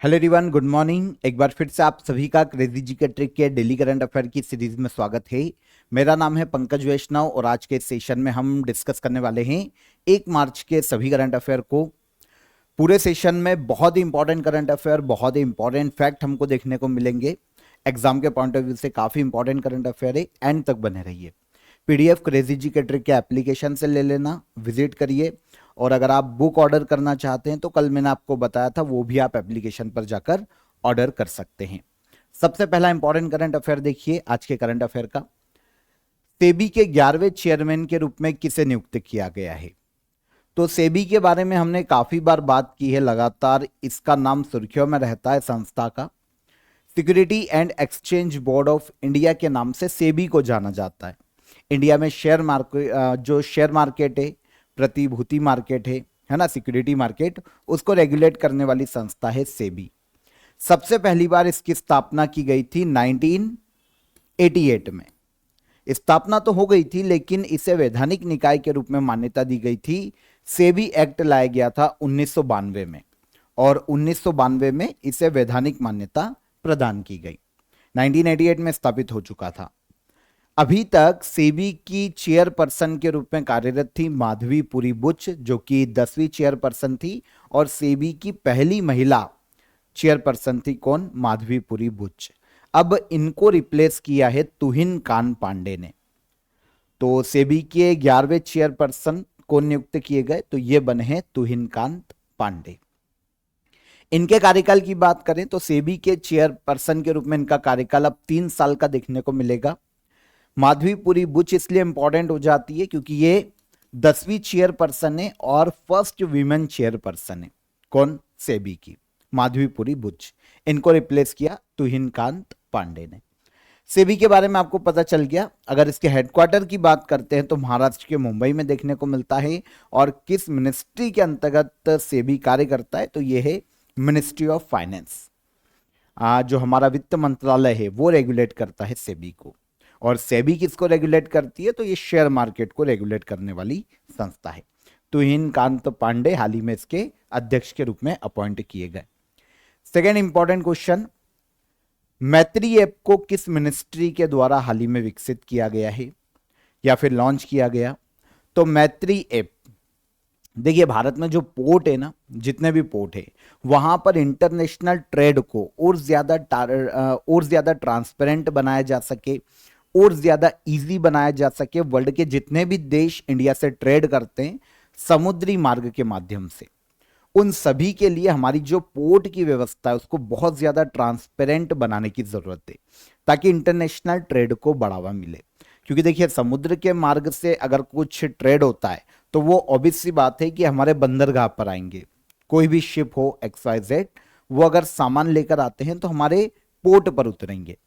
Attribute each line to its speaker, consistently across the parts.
Speaker 1: Hello everyone, good morning. एक बार फिर से आप सभी का क्रेजी जी के ट्रिक के डेली करंट अफेयर की सीरीज में स्वागत है। मेरा नाम है पंकज वैष्णव और आज के सेशन में हम डिस्कस करने वाले हैं 1 मार्च के सभी करंट अफेयर को। पूरे सेशन में बहुत ही इंपॉर्टेंट करंट अफेयर, बहुत ही इंपॉर्टेंट फैक्ट हमको देखने को मिलेंगे। एग्जाम के पॉइंट ऑफ व्यू से काफी इंपॉर्टेंट करंट अफेयर है, एंड तक बने रहिए। पीडीएफ क्रेजी जी के ट्रिक के एप्लीकेशन से ले लेना, विजिट करिए। और अगर आप बुक ऑर्डर करना चाहते हैं तो कल मैंने आपको बताया था, वो भी आप एप्लीकेशन पर जाकर ऑर्डर कर सकते हैं। सबसे पहला इंपॉर्टेंट करंट अफेयर देखिए आज के करंट अफेयर का। सेबी के 11वें चेयरमैन के रूप में किसे नियुक्त किया गया है? तो सेबी के बारे में हमने काफी बार बात की है, लगातार इसका नाम सुर्खियों में रहता है। संस्था का security and exchange board of India के नाम से सेबी को जाना जाता है। इंडिया में शेयर मार्केट, जो शेयर मार्केट है, प्रतिभूति मार्केट है ना, सिक्योरिटी मार्केट, उसको रेगुलेट करने वाली संस्था है सेबी। सबसे पहली बार इसकी स्थापना की गई थी 1988 में। स्थापना तो हो गई थी, लेकिन इसे वैधानिक निकाय के रूप में मान्यता दी गई थी। सेबी एक्ट लाया गया था 1992 में, और 1992 में इसे वैधानिक मान्यता प्रदान की गई। 1988 में स्थापित हो चुका था। अभी तक सेबी की चेयरपर्सन के रूप में कार्यरत थी माधवी पुरी बुच, जो कि 10वीं चेयरपर्सन थी। और सेबी की पहली महिला चेयरपर्सन थी कौन? माधवी पुरी बुच। अब इनको रिप्लेस किया है तुहिन कांत पांडे ने। तो सेबी के 11वें चेयरपर्सन कौन नियुक्त किए गए? तो ये बने हैं तुहिन कांत पांडे। इनके कार्यकाल की बात करें तो सेबी के चेयरपर्सन के रूप में इनका कार्यकाल अब 3 साल का देखने को मिलेगा। माधवीपुरी बुच इसलिए इंपॉर्टेंट हो जाती है क्योंकि ये 10वीं चेयरपर्सन है और फर्स्ट वीमेन चेयरपर्सन है। कौन? सेबी की माधवीपुरी बुच। इनको रिप्लेस किया तुहिन कांत पांडे ने। सेबी के बारे में आपको पता चल गया। अगर इसके हेडक्वार्टर की बात करते हैं तो महाराष्ट्र के मुंबई में देखने को मिलता है। और किस मिनिस्ट्री के अंतर्गत सेबी कार्य करता है? तो यह है मिनिस्ट्री ऑफ फाइनेंस। जो हमारा वित्त मंत्रालय है वो रेगुलेट करता है सेबी को। और सेबी किसको रेगुलेट करती है? तो ये शेयर मार्केट को रेगुलेट करने वाली संस्था है। तुहिन कांत पांडे हाल ही में इसके अध्यक्ष के रूप में अपॉइंट किए गए। सेकेंड इंपॉर्टेंट क्वेश्चन, मैत्री ऐप को किस मिनिस्ट्री के द्वारा हाल ही में विकसित किया गया है या फिर लॉन्च किया गया? तो मैत्री ऐप, देखिए भारत में जो पोर्ट है ना, जितने भी पोर्ट है, वहां पर इंटरनेशनल ट्रेड को और ज्यादा ट्रांसपेरेंट बनाया जा सके और ज्यादा इजी बनाया जा सके। वर्ल्ड के जितने भी देश इंडिया से ट्रेड करते हैं समुद्री मार्ग के माध्यम से, उन सभी के लिए हमारी जो पोर्ट की व्यवस्था है उसको बहुत ज्यादा ट्रांसपेरेंट बनाने की जरूरत है, ताकि इंटरनेशनल ट्रेड को बढ़ावा मिले। क्योंकि देखिए समुद्र के मार्ग से अगर कुछ ट्रेड होता है तो वो ऑब्वियस सी बात है कि हमारे बंदरगाह पर आएंगे। कोई भी शिप हो XYZ, वो अगर सामान लेकर आते हैं तो हमारे पोर्ट पर उतरेंगे।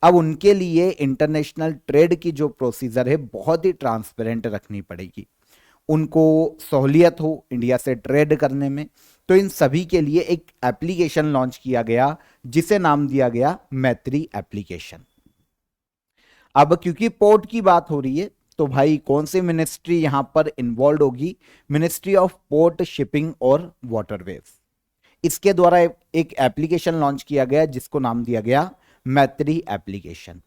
Speaker 1: अब उनके लिए इंटरनेशनल ट्रेड की जो प्रोसीजर है बहुत ही ट्रांसपेरेंट रखनी पड़ेगी, उनको सहूलियत हो इंडिया से ट्रेड करने में। तो इन सभी के लिए एक एप्लीकेशन लॉन्च किया गया जिसे नाम दिया गया मैत्री एप्लीकेशन। अब क्योंकि पोर्ट की बात हो रही है तो भाई कौन सी मिनिस्ट्री यहां पर इन्वॉल्व होगी? मिनिस्ट्री ऑफ पोर्ट, शिपिंग और वाटरवेज। इसके द्वारा एक एप्लीकेशन लॉन्च किया गया जिसको नाम दिया गया मैत्री एप्लीकेशन।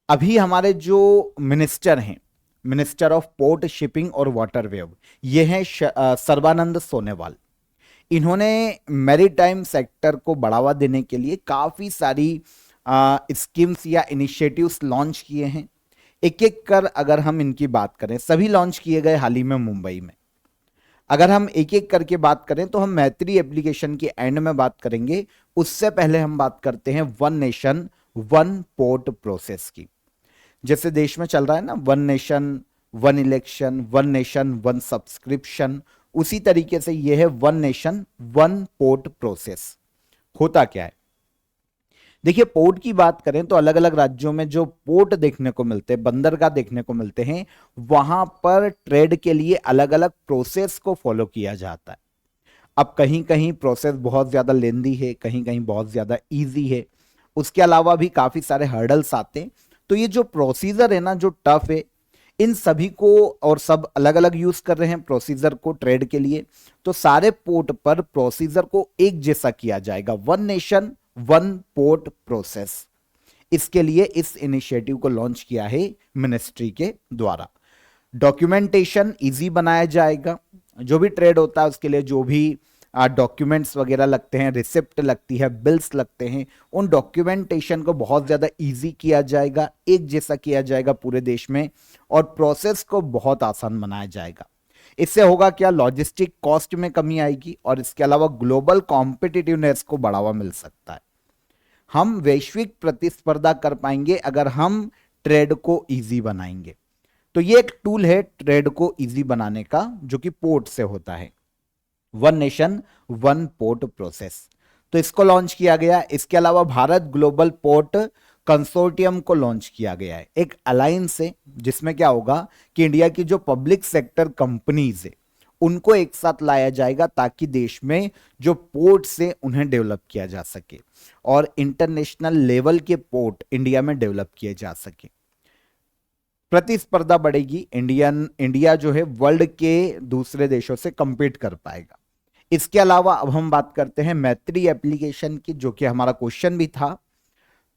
Speaker 1: अभी हमारे जो मिनिस्टर हैं, मिनिस्टर ऑफ पोर्ट, शिपिंग और वाटरवे, ये हैं सर्बानंद सोनोवाल। इन्होंने मैरीटाइम सेक्टर को बढ़ावा देने के लिए काफी सारी स्कीम्स या इनिशिएटिव्स लॉन्च किए हैं। एक एक कर अगर हम इनकी बात करें, सभी लॉन्च किए गए हाल ही में मुंबई में। अगर हम एक एक करके बात करें तो हम मैत्री एप्लीकेशन के एंड में बात करेंगे। उससे पहले हम बात करते हैं one nation one port process की। जैसे देश में चल रहा है ना, one nation one election, one nation one subscription, उसी तरीके से यह है one nation one port process. होता क्या है? देखिए पोर्ट की बात करें तो अलग अलग राज्यों में जो पोर्ट देखने को मिलते हैं, बंदरगाह देखने को मिलते हैं, वहां पर ट्रेड के लिए अलग अलग प्रोसेस को फॉलो किया जाता है। अब कहीं कहीं प्रोसेस बहुत ज्यादा लेंदी है, कहीं कहीं बहुत ज्यादा इजी है, उसके अलावा भी काफी सारे हर्डल्स आते हैं। तो ये जो प्रोसीजर है ना, जो टफ है, इन सभी को और सब अलग अलग यूज कर रहे हैं प्रोसीजर को ट्रेड के लिए। तो सारे पोर्ट पर प्रोसीजर को एक जैसा किया जाएगा, one nation one port process. इसके लिए इस इनिशिएटिव को लॉन्च किया है मिनिस्ट्री के द्वारा। डॉक्यूमेंटेशन इजी बनाया जाएगा, जो भी ट्रेड होता है उसके लिए जो भी डॉक्यूमेंट्स वगैरह लगते हैं, रिसिप्ट लगती है, बिल्स लगते हैं, उन डॉक्यूमेंटेशन को बहुत ज़्यादा इजी किया जाएगा, एक जैसा किया जाएगा पूरे देश में, और प्रोसेस को बहुत आसान बनाया जाएगा। इससे होगा क्या, लॉजिस्टिक कॉस्ट में कमी आएगी और इसके अलावा ग्लोबल कॉम्पिटिटिवनेस को बढ़ावा मिल सकता है। हम वैश्विक प्रतिस्पर्धा कर पाएंगे अगर हम ट्रेड को इजी बनाएंगे। तो ये एक टूल है ट्रेड को इजी बनाने का, जो कि पोर्ट से होता है, one nation one port process. तो इसको लॉन्च किया गया। इसके अलावा भारत ग्लोबल पोर्ट कंसोर्टियम को लॉन्च किया गया है, एक अलायंस है जिसमें क्या होगा कि इंडिया की जो पब्लिक सेक्टर कंपनीज है उनको एक साथ लाया जाएगा ताकि देश में जो पोर्ट से उन्हें डेवलप किया जा सके और इंटरनेशनल लेवल के पोर्ट इंडिया में डेवलप किए जा सके। प्रतिस्पर्धा बढ़ेगी, इंडिया जो है वर्ल्ड के दूसरे देशों से कंपीट कर पाएगा। इसके अलावा अब हम बात करते हैं मैत्री एप्लीकेशन की, जो कि हमारा क्वेश्चन भी था।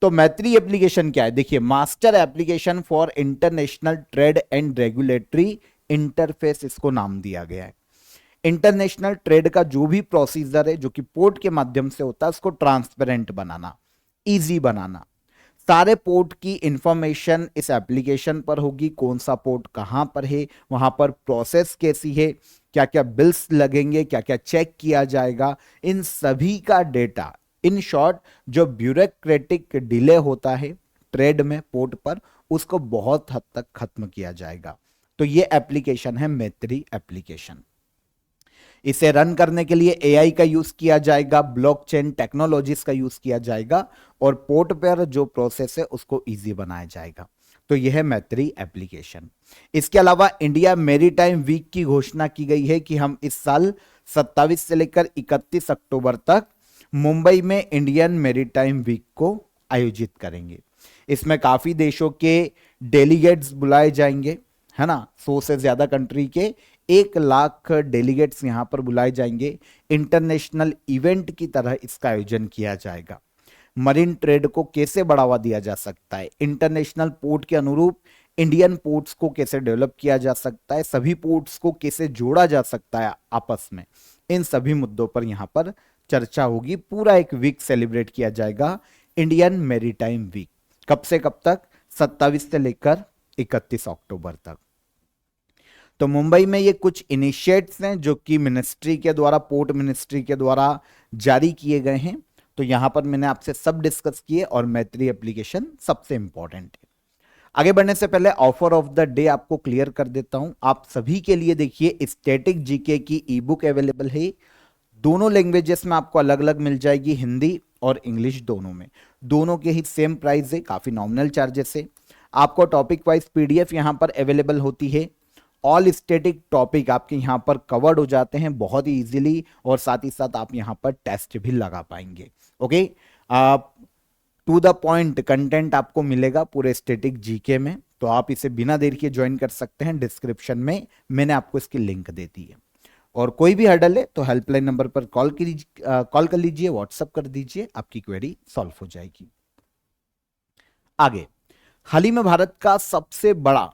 Speaker 1: तो मैत्री एप्लीकेशन क्या है, देखिए, master application for international trade and regulatory interface इसको नाम दिया गया है। इंटरनेशनल ट्रेड का जो भी प्रोसीजर है जो कि पोर्ट के माध्यम से होता है उसको ट्रांसपेरेंट बनाना, इजी बनाना। सारे पोर्ट की इंफॉर्मेशन इस एप्लीकेशन पर होगी, कौन सा पोर्ट कहां पर है, वहां पर प्रोसेस कैसी है, क्या क्या बिल्स लगेंगे, क्या क्या चेक किया जाएगा, इन सभी का डेटा, इन शॉर्ट जो ब्यूरोक्रेटिक डिले होता है ट्रेड में पोर्ट पर, उसको बहुत हद तक खत्म किया जाएगा। तो ये एप्लीकेशन है मैत्री एप्लीकेशन। इसे रन करने के लिए एआई का यूज किया जाएगा, ब्लॉकचेन टेक्नोलॉजीज का यूज किया जाएगा और पोर्ट पर जो प्रोसेस है उसको इजी बनाया जाएगा। तो यह है मैत्री एप्लीकेशन। इसके अलावा इंडिया मैरीटाइम वीक की घोषणा की गई है कि हम इस साल 27 से लेकर 31 अक्टूबर तक मुंबई में इंडियन मैरीटाइम वीक को आयोजित करेंगे। इसमें काफी देशों के डेलीगेट्स बुलाए जाएंगे, है ना, 100 से ज्यादा कंट्री के 1 लाख डेलीगेट्स यहां पर बुलाए जाएंगे। इंटरनेशनल इवेंट की तरह इसका आयोजन किया जाएगा। मरीन ट्रेड को कैसे बढ़ावा दिया जा सकता है, इंटरनेशनल पोर्ट के अनुरूप इंडियन पोर्ट्स को कैसे डेवलप किया जा सकता है, सभी पोर्ट्स को कैसे जोड़ा जा सकता है आपस में, इन सभी मुद्दों पर यहां पर चर्चा होगी। पूरा एक वीक सेलिब्रेट किया जाएगा, इंडियन मैरीटाइम वीक। कब से कब तक, 27 से लेकर 31 अक्टूबर तक। तो मुंबई में ये कुछ इनिशिएट्स हैं जो कि मिनिस्ट्री के द्वारा, पोर्ट मिनिस्ट्री के द्वारा जारी किए गए हैं। तो यहां पर मैंने आपसे सब डिस्कस किए और मैत्री एप्लीकेशन सबसे इंपॉर्टेंट है। आगे बढ़ने से पहले ऑफर ऑफ द डे आपको क्लियर कर देता हूं। आप सभी के लिए देखिए स्टैटिक जीके की ई बुक अवेलेबल है, दोनों लैंग्वेजेस में आपको अलग अलग मिल जाएगी, हिंदी और इंग्लिश दोनों में। दोनों के ही सेम प्राइस है, काफी नॉमिनल चार्जेस है। आपको टॉपिक वाइज पीडीएफ यहां पर अवेलेबल होती है। ऑल स्टैटिक टॉपिक आपके यहाँ पर कवर्ड हो जाते हैं बहुत ही इजीली, और साथ ही साथ आप यहाँ पर टेस्ट भी लगा पाएंगे। Okay, to the point content आपको मिलेगा पूरे स्टैटिक जीके में, तो आप इसे बिना देर के ज्वाइन कर सकते हैं। डिस्क्रिप्शन में मैंने आपको इसकी लिंक दे दी है। और कोई भी हर्डल है तो हेल्पलाइन नंबर पर कॉल कर लीजिए, व्हाट्सअप कर दीजिए, आपकी क्वेरी सॉल्व हो जाएगी। आगे, हाल ही में भारत का सबसे बड़ा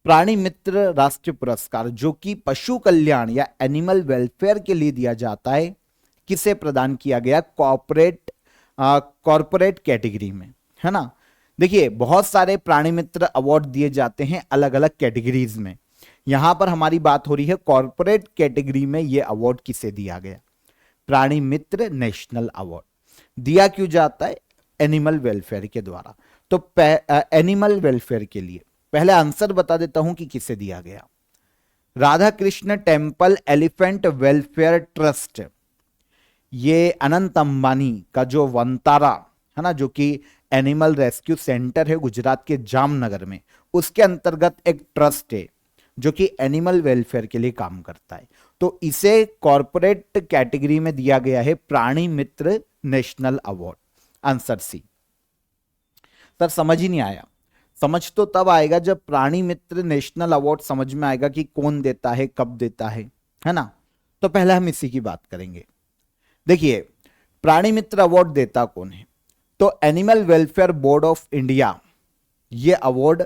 Speaker 1: प्राणी मित्र राष्ट्रीय पुरस्कार जो कि पशु कल्याण या एनिमल वेलफेयर के लिए दिया जाता है, किसे प्रदान किया गया, कॉर्पोरेट कैटेगरी में, है ना। देखिए, बहुत सारे प्राणी मित्र अवार्ड दिए जाते हैं अलग अलग कैटेगरीज में। यहां पर हमारी बात हो रही है कॉर्पोरेट कैटेगरी में यह अवार्ड किसे दिया गया, प्राणी मित्र नेशनल अवार्ड। दिया क्यों जाता है, एनिमल वेलफेयर के द्वारा। तो एनिमल वेलफेयर के लिए पहले आंसर बता देता हूं कि किसे दिया गया। Radha Krishna temple elephant welfare trust, ये अनंत अंबानी का जो वंतारा है ना, जो कि एनिमल रेस्क्यू सेंटर है गुजरात के जामनगर में, उसके अंतर्गत एक ट्रस्ट है जो कि एनिमल वेलफेयर के लिए काम करता है। तो इसे कॉर्पोरेट कैटेगरी में दिया गया है Prani Mitra national award. Answer C. Sir समझ ही नहीं आया। समझ तो तब आएगा जब प्राणी मित्र नेशनल अवार्ड समझ में आएगा कि कौन देता है, कब देता है ना। तो पहले हम इसी की बात करेंगे। देखिए, प्राणी मित्र अवार्ड देता कौन है? तो animal welfare board of India ये अवार्ड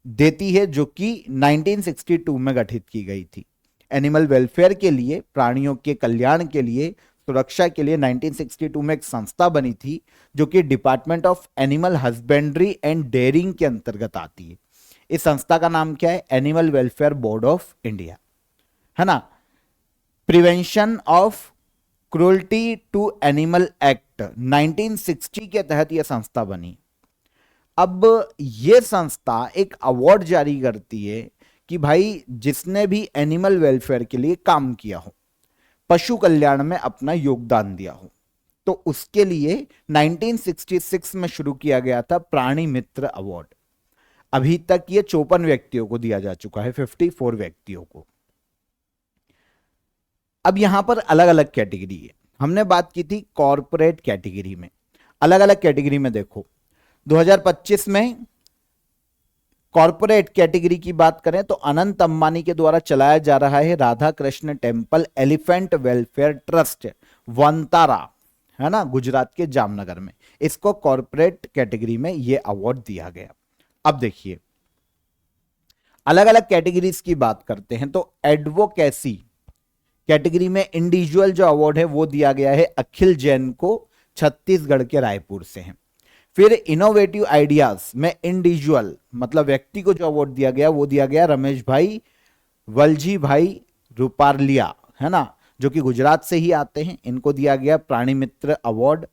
Speaker 1: देती है, जो कि 1962 में गठित की गई थी। एनिमल वेलफेयर के लिए, प्राणियों के कल्याण के लिए, सुरक्षा के लिए 1962 में एक संस्था बनी थी, जो कि department of animal husbandry and dairying के अंतर्गत आती है। इस संस्था का नाम क्या है? Animal welfare board of India, है ना। Prevention of cruelty to animal act 1960 के तहत यह संस्था बनी। अब यह संस्था एक अवार्ड जारी करती है कि भाई जिसने भी एनिमल वेलफेयर के लिए काम किया हो, पशु कल्याण में अपना योगदान दिया हो, तो उसके लिए 1966 में शुरू किया गया था प्राणी मित्र अवार्ड। अभी तक ये 54 व्यक्तियों को दिया जा चुका है, 54 व्यक्तियों को। अब यहां पर अलग अलग कैटेगरी है। हमने बात की थी कॉर्पोरेट कैटेगरी में। अलग अलग कैटेगरी में देखो, 2025 में कॉर्पोरेट कैटेगरी की बात करें तो अनंत अंबानी के द्वारा चलाया जा रहा है Radha Krishna temple elephant welfare trust, Vantara, है ना, गुजरात के जामनगर में। इसको कॉर्पोरेट कैटेगरी में यह अवार्ड दिया गया। अब देखिए, अलग अलग कैटेगरीज की बात करते हैं तो एडवोकेसी कैटेगरी में इंडिविजुअल जो अवार्ड है वो दिया गया है अखिल जैन को, छत्तीसगढ़ के रायपुर से हैं। फिर इनोवेटिव आइडियाज में इंडिविजुअल मतलब व्यक्ति को जो अवार्ड दिया गया वो दिया गया रमेश भाई वलजी भाई रूपारलिया, है ना, जो कि गुजरात से ही आते हैं। इनको दिया गया प्राणी मित्र अवार्ड।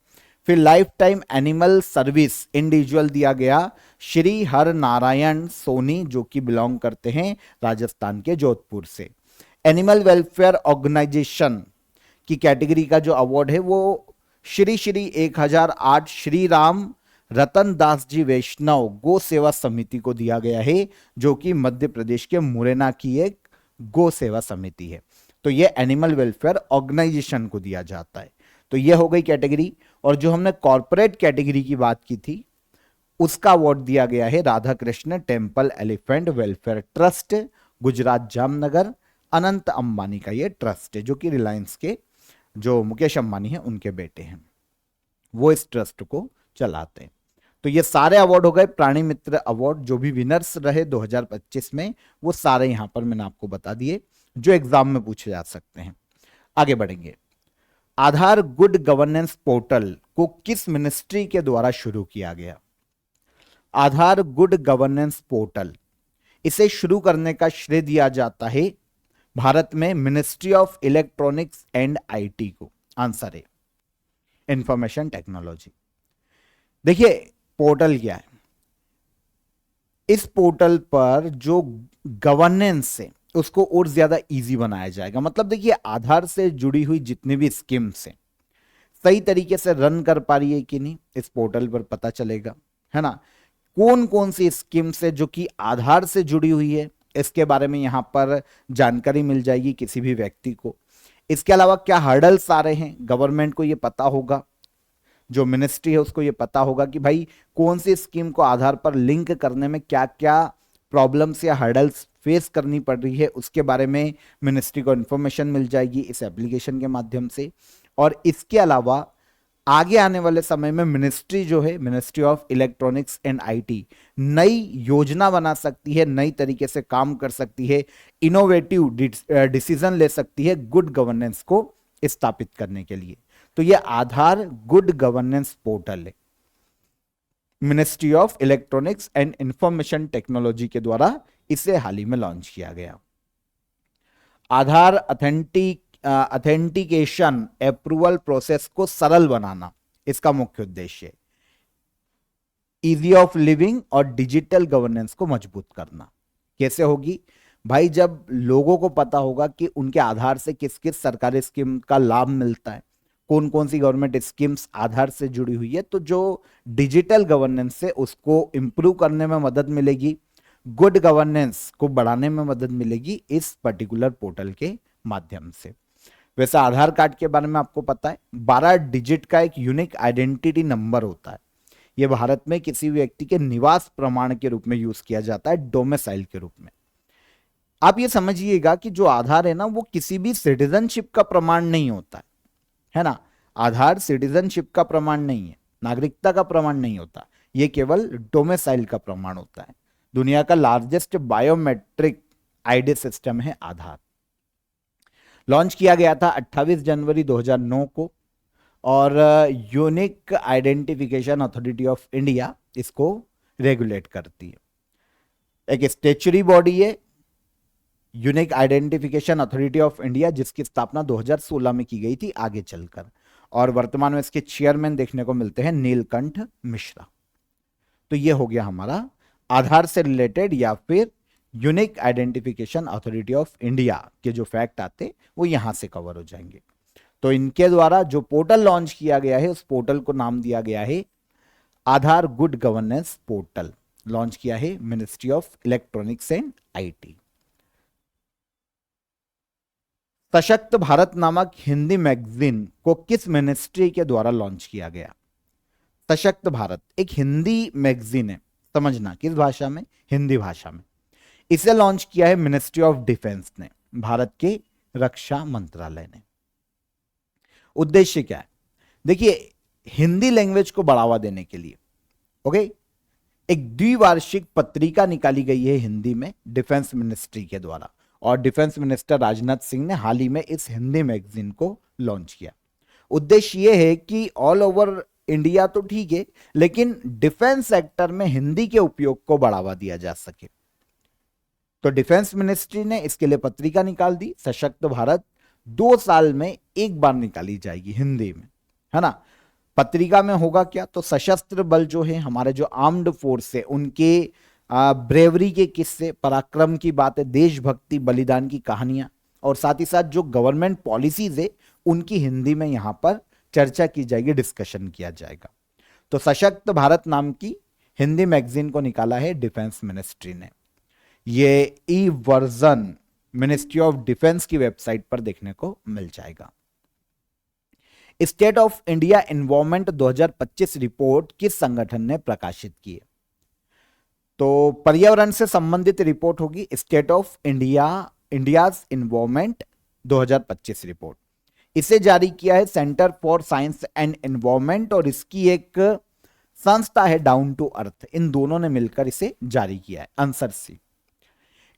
Speaker 1: फिर life time animal service individual दिया गया श्री हर नारायण सोनी, जो कि बिलोंग करते हैं राजस्थान के जोधपुर से। एनिमल वेलफेयर ऑर्गेनाइजेशन की कैटेगरी का जो अवार्ड है वो श्री 1008 श्री राम रतन दास जी वैष्णव गो सेवा समिति को दिया गया है, जो कि मध्य प्रदेश के मुरैना की एक गो सेवा समिति है। तो ये एनिमल वेलफेयर ऑर्गेनाइजेशन को दिया जाता है। तो ये हो गई कैटेगरी। और जो हमने कॉर्पोरेट कैटेगरी की बात की थी उसका अवार्ड दिया गया है Radha Krishna temple elephant welfare trust, Gujarat Jamnagar. Anant Ambani का ये ट्रस्ट है, जो कि रिलायंस के जो मुकेश अंबानी हैं उनके बेटे हैं, वो इस ट्रस्ट को चलाते हैं। तो ये सारे अवार्ड हो गए प्राणी मित्र अवार्ड। जो भी विनर्स रहे 2025 में वो सारे यहां पर मैंने आपको बता दिए, जो एग्जाम में पूछे जा सकते हैं। आगे बढ़ेंगे। आधार गुड गवर्नेंस पोर्टल को किस मिनिस्ट्री के द्वारा शुरू किया गया? आधार गुड गवर्नेंस पोर्टल, इसे शुरू करने का श्रेय दिया जाता है भारत में ministry of electronics and IT को। आंसर है इंफॉर्मेशन टेक्नोलॉजी। देखिए, पोर्टल क्या है? इस पोर्टल पर जो गवर्नेंस है उसको और ज्यादा इजी बनाया जाएगा। मतलब देखिए, आधार से जुड़ी हुई जितनी भी स्कीम्स हैं सही तरीके से रन कर पा रही है कि नहीं, इस पोर्टल पर पता चलेगा, है ना। कौन कौन सी स्कीम्स है जो कि आधार से जुड़ी हुई है, इसके बारे में यहां पर जानकारी मिल जाएगी किसी भी व्यक्ति को। इसके अलावा क्या हर्डल्स आ रहे हैं, गवर्नमेंट को यह पता होगा, जो मिनिस्ट्री है उसको ये पता होगा कि भाई कौन सी स्कीम को आधार पर लिंक करने में क्या क्या प्रॉब्लम्स या हर्डल्स फेस करनी पड़ रही है, उसके बारे में मिनिस्ट्री को इंफॉर्मेशन मिल जाएगी इस एप्लीकेशन के माध्यम से। और इसके अलावा आगे आने वाले समय में मिनिस्ट्री जो है, ministry of electronics and IT, नई योजना बना सकती है, नई तरीके से काम कर सकती है, इनोवेटिव डिसीजन ले सकती है गुड गवर्नेंस को स्थापित करने के लिए। तो यह आधार गुड गवर्नेंस पोर्टल है, ministry of electronics and information technology के द्वारा इसे हाल ही में लॉन्च किया गया। आधार अथेंटिकेशन अप्रूवल प्रोसेस को सरल बनाना इसका मुख्य उद्देश्य है। इजी ऑफ लिविंग और डिजिटल गवर्नेंस को मजबूत करना। कैसे होगी भाई? जब लोगों को पता होगा कि उनके आधार से किस किस सरकारी स्कीम का लाभ मिलता है, कौन कौन सी गवर्नमेंट स्कीम्स आधार से जुड़ी हुई है, तो जो डिजिटल गवर्नेंस से उसको इंप्रूव करने में मदद मिलेगी, गुड गवर्नेंस को बढ़ाने में मदद मिलेगी इस पर्टिकुलर पोर्टल के माध्यम से। वैसे आधार कार्ड के बारे में आपको पता है 12 डिजिट का एक यूनिक आइडेंटिटी नंबर होता है। ये भारत में किसी भी व्यक्ति के निवास प्रमाण के रूप में यूज किया जाता है, डोमिसाइल के रूप में। आप ये समझिएगा कि जो आधार है ना, वो किसी भी सिटीजनशिप का प्रमाण नहीं होता है ना। आधार सिटीजनशिप का प्रमाण नहीं है, नागरिकता का प्रमाण नहीं होता, ये केवल डोमिसाइल का प्रमाण होता है। दुनिया का लार्जेस्ट बायोमेट्रिक आईडी सिस्टम है आधार। लॉन्च किया गया था 28 जनवरी 2009 को, और unique identification authority of India इसको रेगुलेट करती है। एक स्टेचुरी बॉडी है unique identification authority of India, जिसकी स्थापना 2016 में की गई थी आगे चलकर, और वर्तमान में इसके चेयरमैन देखने को मिलते हैं नीलकंठ मिश्रा। तो ये हो गया हमारा आधार से रिलेटेड या फिर unique identification authority of India के जो फैक्ट आते वो यहां से कवर हो जाएंगे। तो इनके द्वारा जो पोर्टल लॉन्च किया गया है, उस पोर्टल को नाम दिया गया है आधार गुड गवर्नेंस पोर्टल। लॉन्च किया है ministry of electronics and IT. सशक्त भारत नामक हिंदी मैगजीन को किस मिनिस्ट्री के द्वारा लॉन्च किया गया? सशक्त भारत एक हिंदी मैगजीन है, समझना किस भाषा में? हिंदी भाषा में। इसे लॉन्च किया है मिनिस्ट्री ऑफ डिफेंस ने, भारत के रक्षा मंत्रालय ने। उद्देश्य क्या है? देखिए, हिंदी लैंग्वेज को बढ़ावा देने के लिए ओके एक द्विवार्षिक पत्रिका निकाली गई है हिंदी में डिफेंस मिनिस्ट्री के द्वारा, और डिफेंस मिनिस्टर राजनाथ सिंह ने हाल ही में इस हिंदी मैगजीन को लॉन्च किया। उद्देश्य यह है कि ऑल ओवर इंडिया तो ठीक है, लेकिन डिफेंस सेक्टर में हिंदी के उपयोग को बढ़ावा दिया जा सके। तो डिफेंस मिनिस्ट्री ने इसके लिए पत्रिका निकाल दी, सशक्त भारत। 2 साल में एक बार निकाली जाएगी हिंदी में, है ना। पत्रिका में होगा क्या? तो सशस्त्र बल जो है, हमारे जो आर्म्ड फोर्स है, उनके ब्रेवरी के किस्से, पराक्रम की बातें, देशभक्ति, बलिदान की कहानियां, और साथ ही साथ जो गवर्नमेंट पॉलिसीज है उनकी हिंदी में यहां पर चर्चा की जाएगी, डिस्कशन किया जाएगा। तो सशक्त भारत नाम की हिंदी मैगजीन को निकाला है डिफेंस मिनिस्ट्री ने। ये ई वर्जन मिनिस्ट्री ऑफ डिफेंस की वेबसाइट पर देखने को मिल जाएगा। State of India environment 2025 report किस संगठन ने प्रकाशित की है? तो पर्यावरण से संबंधित रिपोर्ट होगी, state of India's environment 2025 report. इसे जारी किया है centre for science and environment, और इसकी एक संस्था है डाउन टू अर्थ। इन दोनों ने मिलकर इसे जारी किया है। Answer C.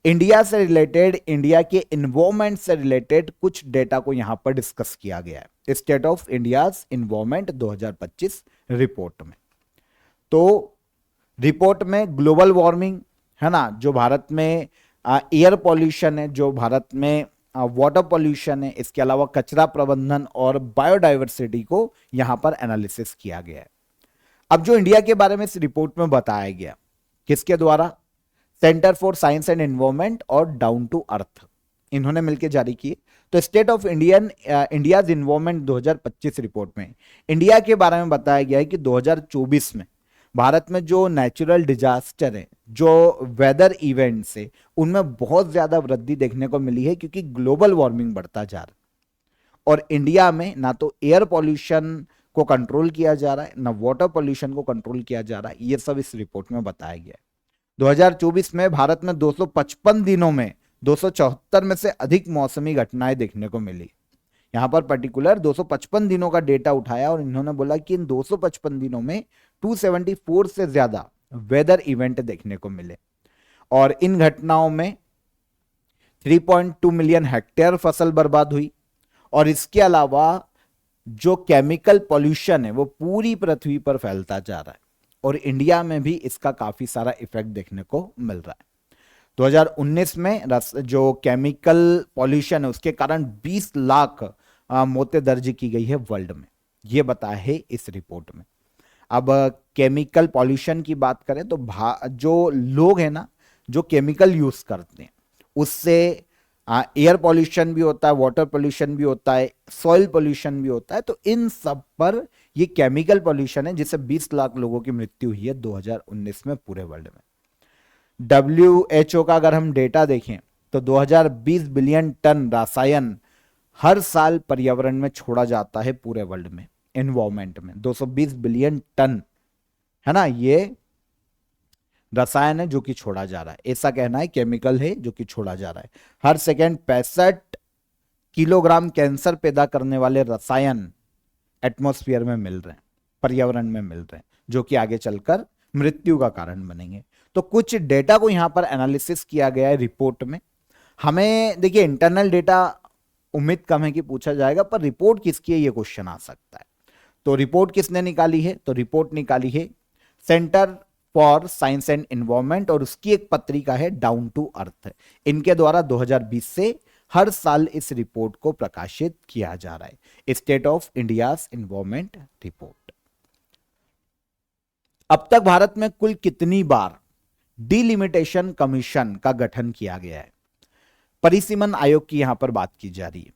Speaker 1: इंडिया से रिलेटेड, इंडिया के एनवायरमेंट से रिलेटेड कुछ डेटा को यहां पर डिस्कस किया गया है state of India's environment 2025 report में। तो रिपोर्ट में ग्लोबल वार्मिंग है ना, जो भारत में एयर पॉल्यूशन है, जो भारत में वाटर पॉल्यूशन है, इसके अलावा कचरा प्रबंधन और बायोडाइवर्सिटी को यहां पर एनालिसिस किया गया है। अब जो इंडिया के बारे में इस रिपोर्ट में बताया गया, किसके द्वारा? Centre for science and environment और डाउन टू अर्थ, इन्होंने मिलकर जारी की। तो state of India's environment 2025 report में इंडिया के बारे में बताया गया है कि 2024 में भारत में जो नेचुरल डिजास्टर है, जो वेदर इवेंट्स है, उनमें बहुत ज्यादा वृद्धि देखने को मिली है, क्योंकि ग्लोबल वार्मिंग बढ़ता जा रहा है। और इंडिया में ना तो एयर पॉल्यूशन को कंट्रोल किया जा रहा है, ना वाटर पॉल्यूशन को कंट्रोल किया जा रहा है। ये सब इस रिपोर्ट में बताया गया है। 2024 में भारत में 255 दिनों में 274 में से अधिक मौसमी घटनाएं देखने को मिली। यहां पर पर्टिकुलर 255 दिनों का डेटा उठाया, और इन्होंने बोला कि इन 255 दिनों में 274 से ज्यादा वेदर इवेंट देखने को मिले, और इन घटनाओं में 3.2 मिलियन हेक्टेयर फसल बर्बाद हुई। और इसके अलावा जो केमिकल पॉल्यूशन है वो पूरी पृथ्वी पर फैलता जा रहा है, और इंडिया में भी इसका काफी सारा इफेक्ट देखने को मिल रहा है। 2019 में जो केमिकल पॉल्यूशन है उसके कारण 20 लाख मौतें दर्ज की गई है वर्ल्ड में, ये बताया है इस रिपोर्ट में। अब केमिकल पॉल्यूशन की बात करें तो जो लोग हैं ना, जो केमिकल यूज करते हैं, उससे एयर पॉल्यूशन भी होता है, वाटर पॉल्यूशन भी होता है, सॉइल पॉल्यूशन भी होता है। तो इन सब पर ये केमिकल पॉल्यूशन है, जिससे 20 लाख लोगों की मृत्यु हुई है 2019 में पूरे वर्ल्ड में। WHO का अगर हम डेटा देखें तो 2020 बिलियन टन रसायन हर साल पर्यावरण में छोड़ा जाता है पूरे वर्ल्ड में, एनवायरमेंट में 220 बिलियन टन है ना, ये रसायन है जो कि छोड़ा जा रहा है, ऐसा कहना है, केमिकल है जो कि छोड़ा जा रहा है। हर सेकेंड 65 किलोग्राम कैंसर पैदा करने वाले रसायन एटमॉस्फेयर में मिल रहे हैं, पर्यावरण में मिल रहे हैं, जो कि आगे चलकर मृत्यु का कारण बनेंगे। तो कुछ डेटा को यहां पर एनालिसिस किया गया है रिपोर्ट में। हमें देखिए इंटरनल डेटा उम्मीद कम है कि पूछा जाएगा, पर रिपोर्ट किसकी है ये क्वेश्चन आ सकता है। तो रिपोर्ट किसने निकाली है, तो रिपोर्ट निकाली है centre for science and environment, और उसकी एक पत्रिका है डाउन टू अर्थ। इनके द्वारा 2020 से हर साल इस रिपोर्ट को प्रकाशित किया जा रहा है, state of India's environment report. अब तक भारत में कुल कितनी बार डिलिमिटेशन कमीशन का गठन किया गया है? परिसीमन आयोग की यहां पर बात की जा रही है।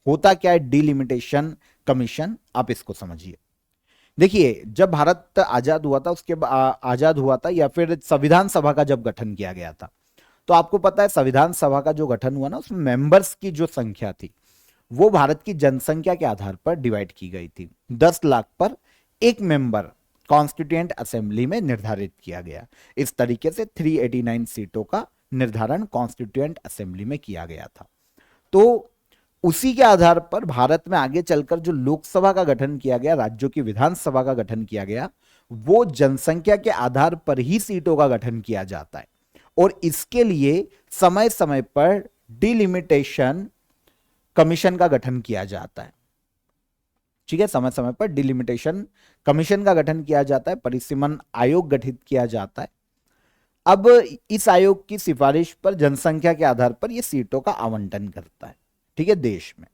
Speaker 1: होता क्या है डिलिमिटेशन कमीशन, आप इसको समझिए। देखिए जब भारत आजाद हुआ था, आजाद हुआ था या फिर संविधान सभा का जब गठन किया गया था, तो आपको पता है संविधान सभा का जो गठन हुआ ना, उसमें मेंबर्स की जो संख्या थी वो भारत की जनसंख्या के आधार पर डिवाइड की गई थी। 10 लाख पर एक मेंबर कॉन्स्टिट्यूएंट असेंबली में निर्धारित किया गया। इस तरीके से 389 सीटों का निर्धारण कॉन्स्टिट्यूएंट असेंबली में किया गया था। तो उसी के आधार पर भारत में आगे चलकर जो लोकसभा का गठन किया गया, राज्यों की विधानसभा का गठन किया गया, वो जनसंख्या के आधार पर ही सीटों का गठन किया जाता है। और इसके लिए समय समय पर डिलिमिटेशन कमीशन का गठन किया जाता है। ठीक है, समय समय पर डिलिमिटेशन कमीशन का गठन किया जाता है, परिसीमन आयोग गठित किया जाता है। अब इस आयोग की सिफारिश पर जनसंख्या के आधार पर यह सीटों का आवंटन करता है, ठीक है, देश में।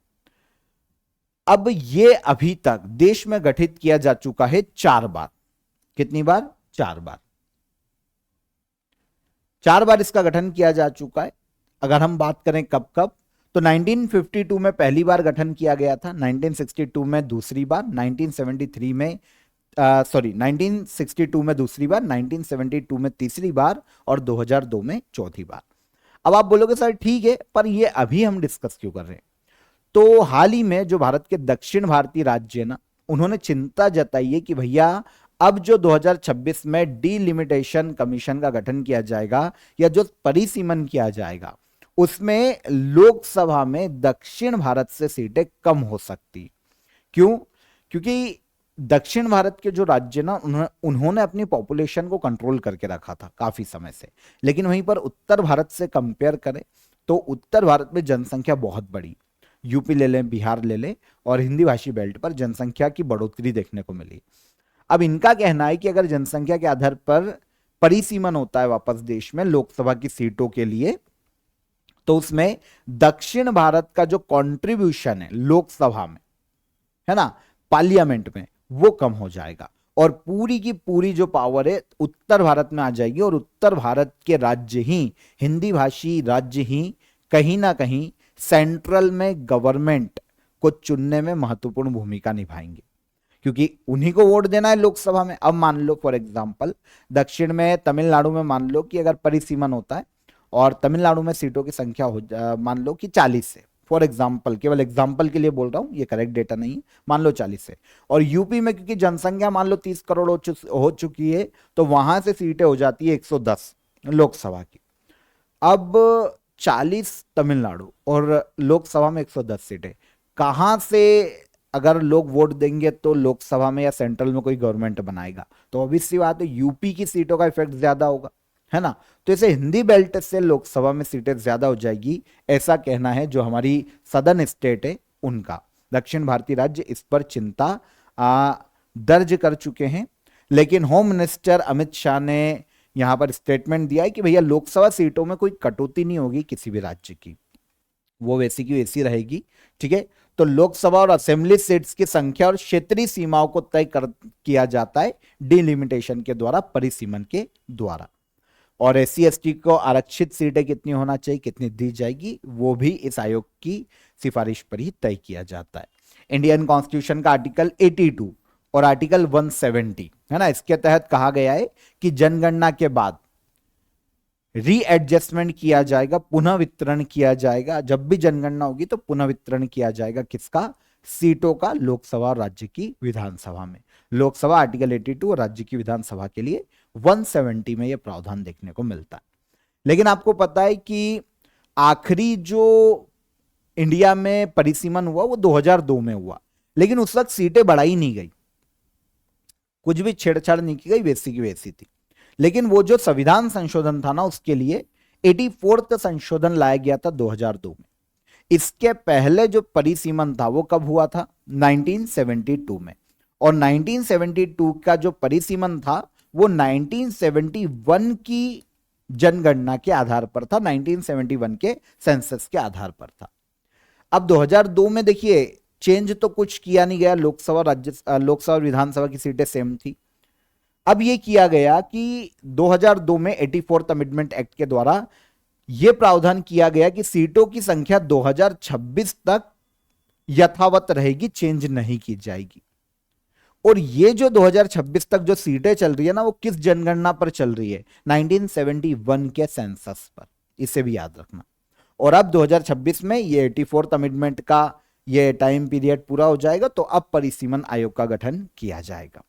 Speaker 1: अब ये अभी तक देश में गठित किया जा चुका है 4 बार। कितनी बार? 4 बार। 4 बार इसका गठन किया जा चुका है। अगर हम बात करें कब कब, तो 1952 में पहली बार गठन किया गया था, 1962 में दूसरी बार, 1972 में दूसरी बार, 1972 में तीसरी बार और 2002 में चौथी बार। अब आप बोलोगे सर ठीक है, पर ये अभी हम डिस्कस क्यों कर रहे हैं? तो हाल ही में जो भारत के दक्षिण भारतीय राज्य है ना, उन्होंने चिंता जताई है कि भैया अब जो 2026 में डिलिमिटेशन कमीशन का गठन किया जाएगा या जो परिसीमन किया जाएगा, उसमें लोकसभा में दक्षिण भारत से सीटें कम हो सकती। क्यों? क्योंकि दक्षिण भारत के जो राज्य ना, उन्होंने अपनी पॉपुलेशन को कंट्रोल करके रखा था काफी समय से, लेकिन वहीं पर उत्तर भारत से कंपेयर करें तो उत्तर भारत में जनसंख्या बहुत बड़ी, यूपी ले लें, बिहार ले लें, और हिंदी भाषी बेल्ट पर जनसंख्या की बढ़ोतरी देखने को मिली। अब इनका कहना है कि अगर जनसंख्या के आधार पर परिसीमन होता है वापस देश में लोकसभा की सीटों के लिए, तो उसमें दक्षिण भारत का जो कंट्रीब्यूशन है लोकसभा में, है ना, पार्लियामेंट में, वो कम हो जाएगा और पूरी की पूरी जो पावर है उत्तर भारत में आ जाएगी। और उत्तर भारत के राज्य ही, हिंदी भाषी राज्य ही कहीं ना कहीं सेंट्रल में गवर्नमेंट को चुनने में महत्वपूर्ण भूमिका निभाएंगे, क्योंकि उन्हीं को वोट देना है लोकसभा में। अब मान लो फॉर एग्जांपल दक्षिण में, तमिलनाडु में मान लो कि अगर परिसीमन होता है और तमिलनाडु में सीटों की संख्या मान लो कि 40 से, फॉर एग्जाम्पल, केवल एग्जाम्पल के लिए बोल रहा हूं, ये करेक्ट डेटा नहीं है, मान लो 40 से, और यूपी में क्योंकि जनसंख्या मान लो 30 करोड़ हो चुकी है, तो वहां से सीटें हो जाती है 110 लोकसभा की। अब 40 तमिलनाडु और लोकसभा में 110 सीटें, कहां से अगर लोग वोट देंगे तो लोकसभा में या सेंट्रल में कोई गवर्नमेंट बनाएगा, तो ऑब्वियस सी बात है यूपी की सीटों का इफेक्ट ज्यादा होगा, है ना। तो इसे हिंदी बेल्ट से लोकसभा में सीटें ज्यादा हो जाएगी, ऐसा कहना है जो हमारी सदर्न स्टेट है उनका। दक्षिण भारतीय राज्य इस पर चिंता दर्ज कर चुके हैं, लेकिन होम मिनिस्टर अमित शाह ने यहां पर स्टेटमेंट दिया है कि भैया लोकसभा सीटों में कोई कटौती नहीं होगी किसी भी राज्य की, वो वैसी की वैसी रहेगी, ठीक है। तो लोकसभा और असेंबली सीट्स की संख्या और क्षेत्रीय सीमाओं को तय किया जाता है डिलिमिटेशन के द्वारा, परिसीमन के द्वारा। और SC ST को आरक्षित सीटें कितनी होना चाहिए, कितनी दी जाएगी, वो भी इस आयोग की सिफारिश पर ही तय किया जाता है। इंडियन कॉन्स्टिट्यूशन का आर्टिकल 82 और आर्टिकल 170, है ना, इसके तहत कहा गया है कि जनगणना के बाद रीएडजस्टमेंट किया जाएगा, पुनः वितरण किया जाएगा। जब भी जनगणना होगी तो पुनः वितरण किया जाएगा, किसका? सीटों का लोकसभा और राज्य की विधानसभा में। लोकसभा आर्टिकल 82 और राज्य की विधानसभा के लिए 170 में यह प्रावधान देखने को मिलता है। लेकिन आपको पता है कि आखिरी जो इंडिया में परिसीमन हुआ वो 2002 में हुआ, लेकिन उस वक्त सीटें बढ़ाई नहीं गई, कुछ भी छेड़छाड़ नहीं की गई, वैसी की वैसी थी। लेकिन वो जो संविधान संशोधन था ना, उसके लिए 84th संशोधन लाया गया था 2002 में। इसके पहले जो परिसीमन था वो कब हुआ था? 1972 में। और 1972 का जो परिसीमन था वो 1971 की जनगणना के आधार पर था, 1971 के सेंसस के आधार पर था। अब 2002 में देखिए चेंज तो कुछ किया नहीं गया, लोकसभा और विधानसभा की सीटें सेम थी। अब यह किया गया कि 2002 में 84th अमेंडमेंट एक्ट के द्वारा यह प्रावधान किया गया कि सीटों की संख्या 2026 तक यथावत रहेगी, चेंज नहीं की जाएगी। और ये जो 2026 तक जो सीटें चल रही है ना, वो किस जनगणना पर चल रही है? 1971 के सेंसस पर, इसे भी याद रखना। और अब 2026 में ये 84th अमेंडमेंट का ये टाइम पीरियड पूरा हो जाएगा, तो अब परिसीमन आयोग का गठन किया जाएगा,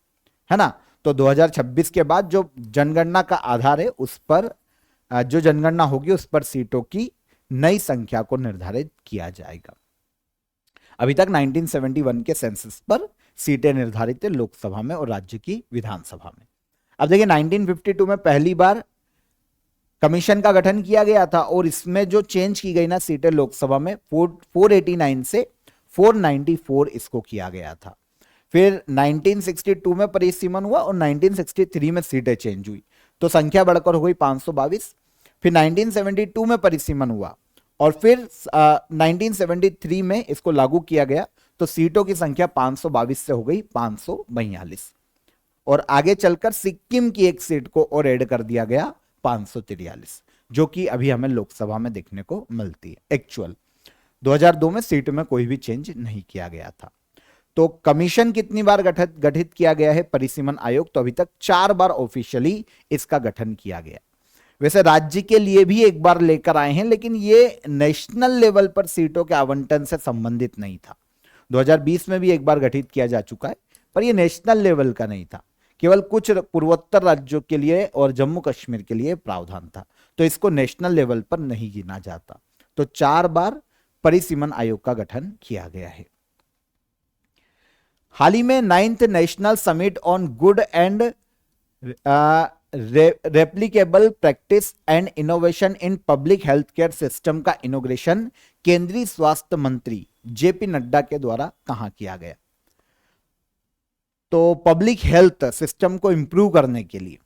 Speaker 1: है ना। तो 2026 के बाद जो जनगणना का आधार है उस पर जो जनगणना होगी उस पर सीटों की नई संख्या को निर्धारित किया जाएगा। अभी तक 1971 के सेंसस पर सीटें निर्धारित है लोकसभा में और राज्य की विधानसभा में। अब देखिए 1952 में पहली बार कमीशन का गठन किया गया था और इसमें जो चेंज की गई ना सीटें लोकसभा में 489 से 494 इसको किया गया था। फिर 1962 में परिसीमन हुआ और 1963 में सीटें चेंज हुई तो संख्या बढ़कर हो गई 522। फिर 1972 में परिसीमन हुआ और फिर 1973 में इसको लागू किया गया तो सीटों की संख्या 522 से हो गई 542 और आगे चलकर सिक्किम की एक सीट को और ऐड कर दिया गया 543, जो कि अभी हमें लोकसभा में देखने को मिलती है। एक्चुअल 2002 में सीट में कोई भी चेंज नहीं किया गया था। तो कमीशन कितनी बार गठित किया गया है परिसीमन आयोग? तो अभी तक 4 बार ऑफिशियली इसका गठन किया गया। वैसे राज्य के लिए भी एक बार लेकर आए हैं, लेकिन ये नेशनल लेवल पर सीटों के आवंटन से संबंधित नहीं था। 2020 में भी एक बार गठित किया जा चुका है, पर यह नेशनल लेवल का नहीं था, केवल कुछ पूर्वोत्तर राज्यों के लिए और जम्मू कश्मीर के लिए प्रावधान था, तो इसको नेशनल लेवल पर नहीं गिना जाता। तो 4 बार परिसीमन आयोग का गठन किया गया है। हाल ही में 9th national summit on good and replicable practice and innovation in public health care system का इनॉग्रेशन केंद्रीय स्वास्थ्य मंत्री जेपी नड्डा के द्वारा कहां किया गया? तो पब्लिक हेल्थ सिस्टम को इंप्रूव करने के लिए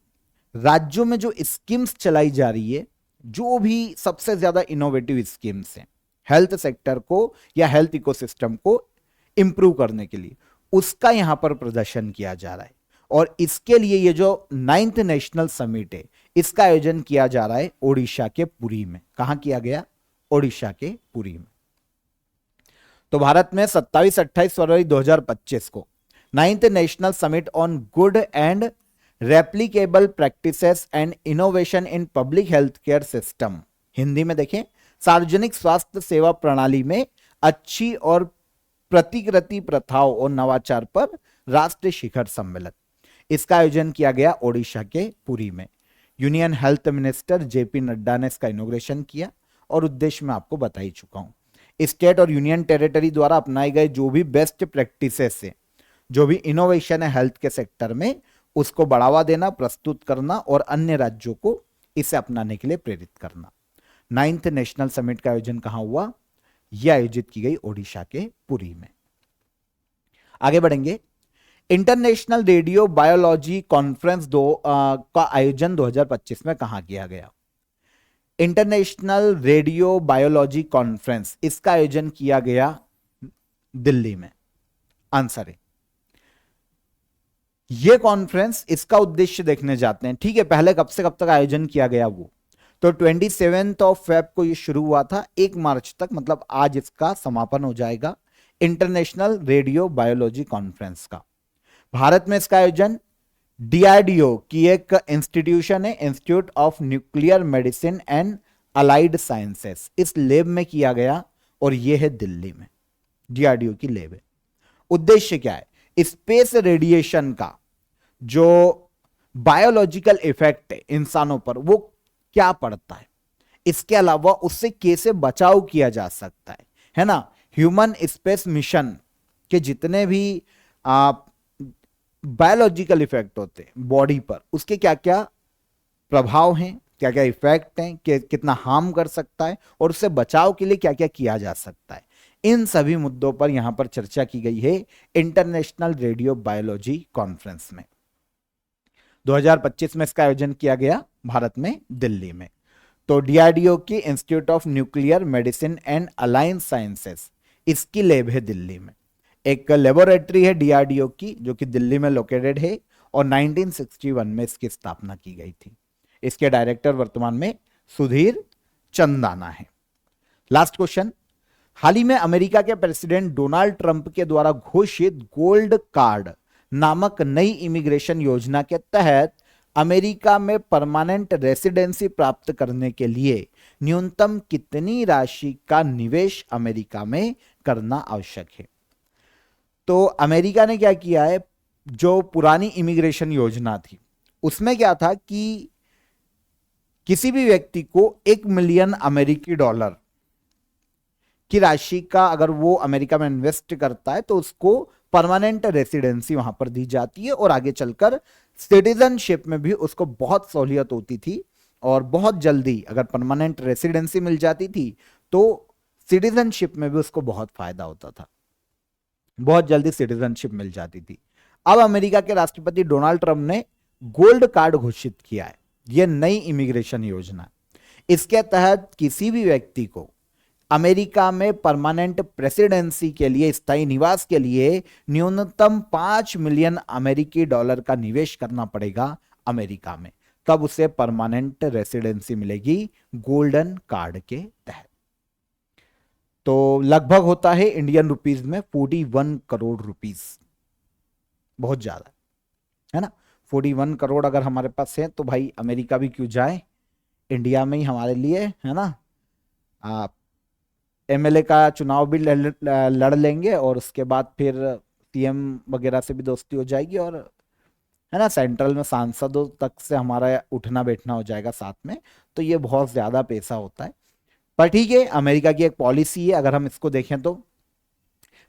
Speaker 1: राज्यों में जो स्कीम्स चलाई जा रही है, जो भी सबसे ज्यादा इनोवेटिव स्कीम्स हैं हेल्थ सेक्टर को या हेल्थ इकोसिस्टम को इंप्रूव करने के लिए, उसका यहां पर प्रदर्शन किया जा रहा है। और इसके लिए ये जो 9th नेशनल समिट है इसका आयोजन किया जा रहा है ओडिशा के पुरी में। कहां किया गया? ओडिशा के पुरी में। तो भारत में 27-28 फरवरी 2025 को 9th national summit on good and replicable practices and innovation in public health care system, Hindi में देखें सार्वजनिक स्वास्थ्य सेवा प्रणाली में अच्छी और प्रतिकृति प्रथाओं और नवाचार पर राष्ट्रीय शिखर सम्मेलन, इसका आयोजन किया गया ओडिशा के पुरी में। Union health minister JP Nadda ने इसका इनॉग्रेशन किया और उद्देश्य मैं आपको बता ही चुका हूं। स्टेट और यूनियन टेरिटरी द्वारा अपनाए गए जो भी बेस्ट प्रैक्टिसेस है, जो भी इनोवेशन है हेल्थ के सेक्टर में, उसको बढ़ावा देना, प्रस्तुत करना और अन्य राज्यों को इसे अपनाने के लिए प्रेरित करना। 9th नेशनल समिट का आयोजन कहां हुआ? यह आयोजित की गई ओडिशा के पुरी में। आगे बढ़ेंगे। इंटरनेशनल रेडियो बायोलॉजी कॉन्फ्रेंस का आयोजन 2025 में कहां किया गया? इंटरनेशनल रेडियो बायोलॉजी कॉन्फ्रेंस, इसका आयोजन किया गया दिल्ली में। आंसर है यह कॉन्फ्रेंस, इसका उद्देश्य देखने जाते हैं। ठीक है, पहले कब से कब तक आयोजन किया गया वो? तो 27 फेब को ये शुरू हुआ था, 1 मार्च तक, मतलब आज इसका समापन हो जाएगा इंटरनेशनल रेडियो बायोलॉजी कॉन्फ्रेंस का। भारत में इसका आयोजन डीआरडीओ की एक इंस्टीट्यूशन है, institute of nuclear medicine and allied sciences, इस लैब में किया गया और यह है दिल्ली में, डीआरडीओ की लैब है। उद्देश्य क्या है, स्पेस रेडिएशन का जो बायोलॉजिकल इफेक्ट है इंसानों पर वो क्या पड़ता है, इसके अलावा उससे कैसे बचाव किया जा सकता है ना। ह्यूमन स्पेस मिशन के जितने भी बायोलॉजिकल इफेक्ट होते हैं बॉडी पर, उसके क्या क्या प्रभाव हैं, क्या क्या इफेक्ट हैं, कितना हार्म कर सकता है और उससे बचाव के लिए क्या क्या किया जा सकता है, इन सभी मुद्दों पर यहां पर चर्चा की गई है इंटरनेशनल रेडियो बायोलॉजी कॉन्फ्रेंस में। 2025 में इसका आयोजन किया गया भारत में, दिल्ली में। तो डीआरडीओ की institute of nuclear medicine and alliance sciences, इसकी लैब है दिल्ली में। एक लेबोरेटरी है डीआरडीओ की जो कि दिल्ली में लोकेटेड है और 1961 में इसकी स्थापना की गई थी। इसके डायरेक्टर वर्तमान में सुधीर चंदाना है। लास्ट क्वेश्चन, हाल ही में अमेरिका के प्रेसिडेंट डोनाल्ड ट्रंप के द्वारा घोषित गोल्ड कार्ड नामक नई इमिग्रेशन योजना के तहत अमेरिका में परमानेंट रेसिडेंसी प्राप्त करने के लिए न्यूनतम कितनी राशि का निवेश अमेरिका में करना आवश्यक है। तो अमेरिका ने क्या किया है, जो पुरानी इमिग्रेशन योजना थी उसमें क्या था कि किसी भी व्यक्ति को 1 मिलियन अमेरिकी डॉलर की राशि का अगर वो अमेरिका में इन्वेस्ट करता है तो उसको परमानेंट रेसिडेंसी वहां पर दी जाती है और आगे चलकर सिटीजनशिप में भी उसको बहुत सहूलियत होती थी और बहुत जल्दी अगर परमानेंट रेसिडेंसी मिल जाती थी तो सिटीजनशिप में भी उसको बहुत फायदा होता था, बहुत जल्दी सिटीजनशिप मिल जाती थी। अब अमेरिका के राष्ट्रपति डोनाल्ड ट्रंप ने गोल्ड कार्ड घोषित किया है, यह नई इमिग्रेशन योजना। इसके तहत किसी भी व्यक्ति को अमेरिका में परमानेंट प्रेसिडेंसी के लिए, स्थायी निवास के लिए न्यूनतम 5 मिलियन अमेरिकी डॉलर का निवेश करना पड़ेगा अमेरिका में, तब उसे परमानेंट रेसिडेंसी मिलेगी गोल्डन कार्ड के तहत। तो लगभग होता है इंडियन रुपीस में 41 करोड़ रुपीस, बहुत ज्यादा है ना। 41 करोड़ अगर हमारे पास है तो भाई अमेरिका भी क्यों जाए, इंडिया में ही हमारे लिए है ना। आप एमएलए का चुनाव भी लड़ लेंगे और उसके बाद फिर सीएम वगैरह से भी दोस्ती हो जाएगी और है ना, सेंट्रल में सांसदों तक से हमारा उठना बैठना हो जाएगा साथ में। तो ये बहुत ज्यादा पैसा होता है, पर ठीक है, अमेरिका की एक पॉलिसी है। अगर हम इसको देखें तो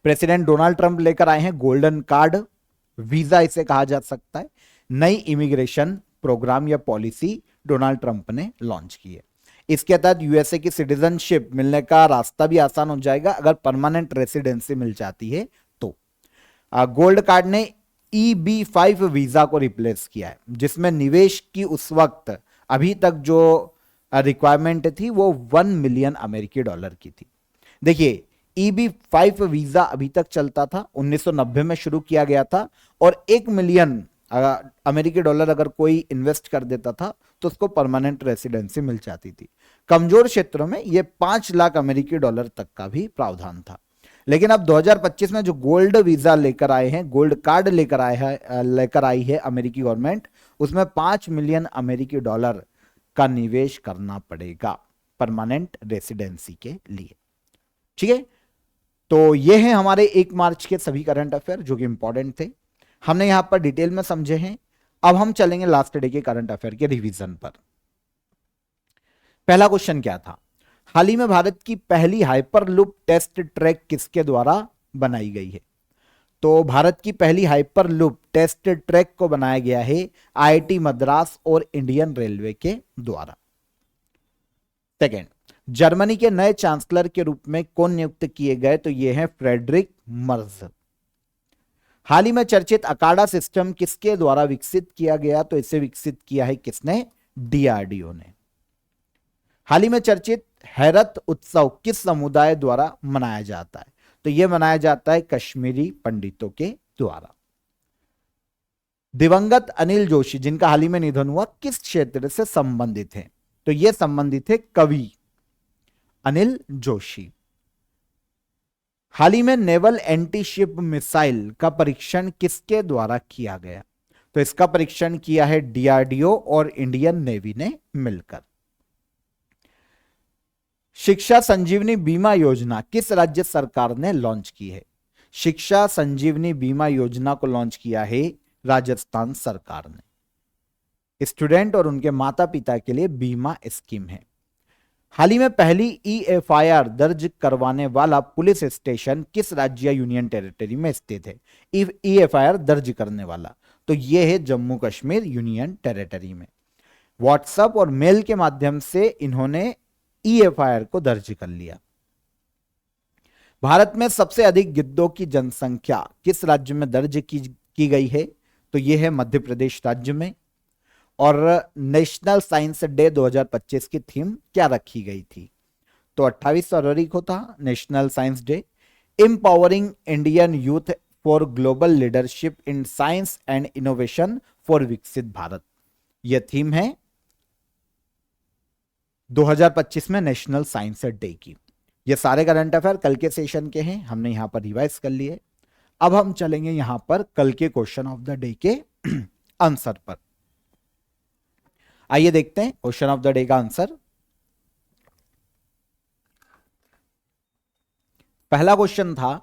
Speaker 1: प्रेसिडेंट डोनाल्ड ट्रंप लेकर आए हैं गोल्डन कार्ड, वीजा इसे कहा जा सकता है, नई इमिग्रेशन प्रोग्राम या पॉलिसी डोनाल्ड ट्रंप ने लॉन्च की है। इसके तहत यूएसए की सिटीजनशिप मिलने का रास्ता भी आसान हो जाएगा अगर परमानेंट रेसिडेंसी मिल जाती है तो। गोल्ड कार्ड ने EB-5 वीजा को रिप्लेस किया है, जिसमें निवेश की उस वक्त अभी तक जो रिक्वायरमेंट थी वो 1 मिलियन अमेरिकी डॉलर की थी। देखिए, EB-5 वीजा अभी तक चलता था, 1990 में शुरू किया गया था और 1 मिलियन अमेरिकी डॉलर अगर कोई इन्वेस्ट कर देता था तो उसको परमानेंट रेसिडेंसी मिल जाती थी। कमजोर क्षेत्रों में यह 5 लाख अमेरिकी डॉलर तक का भी प्रावधान था। लेकिन अब 2025 में जो गोल्ड वीजा लेकर आए हैं, गोल्ड कार्ड लेकर आई है अमेरिकी गवर्नमेंट, उसमें 5 मिलियन अमेरिकी डॉलर का निवेश करना पड़ेगा परमानेंट रेसिडेंसी के लिए। ठीक है, तो ये है हमारे 1 मार्च के सभी करंट अफेयर जो कि इंपॉर्टेंट थे, हमने यहां पर डिटेल में समझे हैं। अब हम चलेंगे लास्ट डे के करंट अफेयर के रिवीजन पर। पहला क्वेश्चन क्या था, हाल ही में भारत की पहली हाइपरलूप टेस्ट ट्रैक किसके द्वारा बनाई गई है। तो भारत की पहली हाइपरलूप टेस्ट ट्रैक को बनाया गया है IIT मद्रास और इंडियन रेलवे के द्वारा। सेकेंड, जर्मनी के नए चांसलर के रूप में कौन नियुक्त किए गए, तो ये हैं फ्रेडरिक मर्ज। हाल ही में चर्चित अकाडा सिस्टम किसके द्वारा विकसित किया गया, तो इसे विकसित किया है किसने, DRDO ने। हाल ही में चर्चित हैरत उत्सव किस समुदाय द्वारा मनाया जाता है, तो यह मनाया जाता है कश्मीरी पंडितों के द्वारा। दिवंगत अनिल जोशी जिनका हाल ही में निधन हुआ किस क्षेत्र से संबंधित हैं, तो यह संबंधित है कवि अनिल जोशी। हाल ही में नेवल एंटी शिप मिसाइल का परीक्षण किसके द्वारा किया गया, तो इसका परीक्षण किया है DRDO और इंडियन नेवी ने मिलकर। शिक्षा संजीवनी बीमा योजना किस राज्य सरकार ने लॉन्च की है, शिक्षा संजीवनी बीमा योजना को लॉन्च किया है राजस्थान सरकार ने। स्टूडेंट और उनके माता पिता के लिए बीमा स्कीम है। हाल ही में पहली EFIR दर्ज करवाने वाला पुलिस स्टेशन किस राज्य या यूनियन टेरिटरी में स्थित है? EFIR दर्ज करने वाला तो यह है जम्मू कश्मीर यूनियन टेरिटरी में। व्हाट्सएप और मेल के माध्यम से इन्होंने EFIR को दर्ज कर लिया। भारत में सबसे अधिक गिद्धों की जनसंख्या किस राज्य में दर्ज की गई है? तो यह है मध्य प्रदेश राज्य में। और नेशनल साइंस डे 2025 की थीम क्या रखी गई थी? तो 28 फरवरी को था national science day. Empowering Indian youth for global leadership in science and innovation for विकसित भारत, यह थीम है 2025 में नेशनल साइंस डे की। ये सारे करंट अफेयर कल के सेशन के हैं, हमने यहां पर रिवाइज कर लिए। अब हम चलेंगे यहां पर कल के क्वेश्चन ऑफ द डे के आंसर पर। आइए देखते हैं क्वेश्चन ऑफ द डे का आंसर। पहला क्वेश्चन था,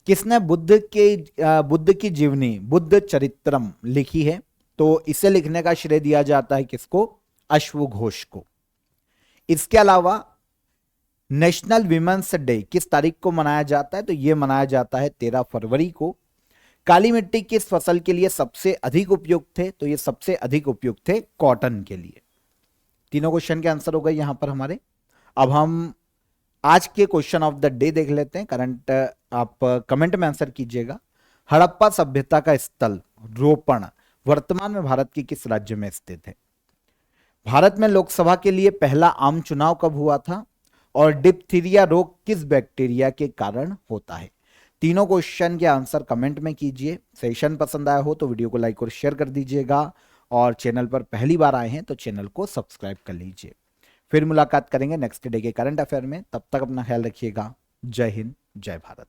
Speaker 1: किसने बुद्ध की जीवनी बुद्ध चरित्रम लिखी है? तो इसे लिखने का श्रेय दिया जाता है किसको? अश्वघोष को। इसके अलावा नेशनल विमेंस डे किस तारीख को मनाया जाता है? तो यह मनाया जाता है 13 फरवरी को। काली मिट्टी किस फसल के लिए सबसे अधिक उपयुक्त थे? तो ये सबसे अधिक उपयुक्त थे कॉटन के लिए। तीनों क्वेश्चन के आंसर हो गए यहां पर हमारे। अब हम आज के क्वेश्चन ऑफ द डे देख लेते हैं। करंट आप कमेंट में आंसर कीजिएगा। हड़प्पा सभ्यता का स्थल रोपण वर्तमान में भारत के किस राज्य में स्थित है? भारत में लोकसभा के लिए पहला आम चुनाव कब हुआ था? और डिप्थीरिया रोग किस बैक्टीरिया के कारण होता है? तीनों क्वेश्चन के आंसर कमेंट में कीजिए। सेशन पसंद आया हो तो वीडियो को लाइक और शेयर कर दीजिएगा, और चैनल पर पहली बार आए हैं तो चैनल को सब्सक्राइब कर लीजिए। फिर मुलाकात करेंगे नेक्स्ट डे के करंट अफेयर में। तब तक अपना ख्याल रखिएगा। जय हिंद, जय भारत।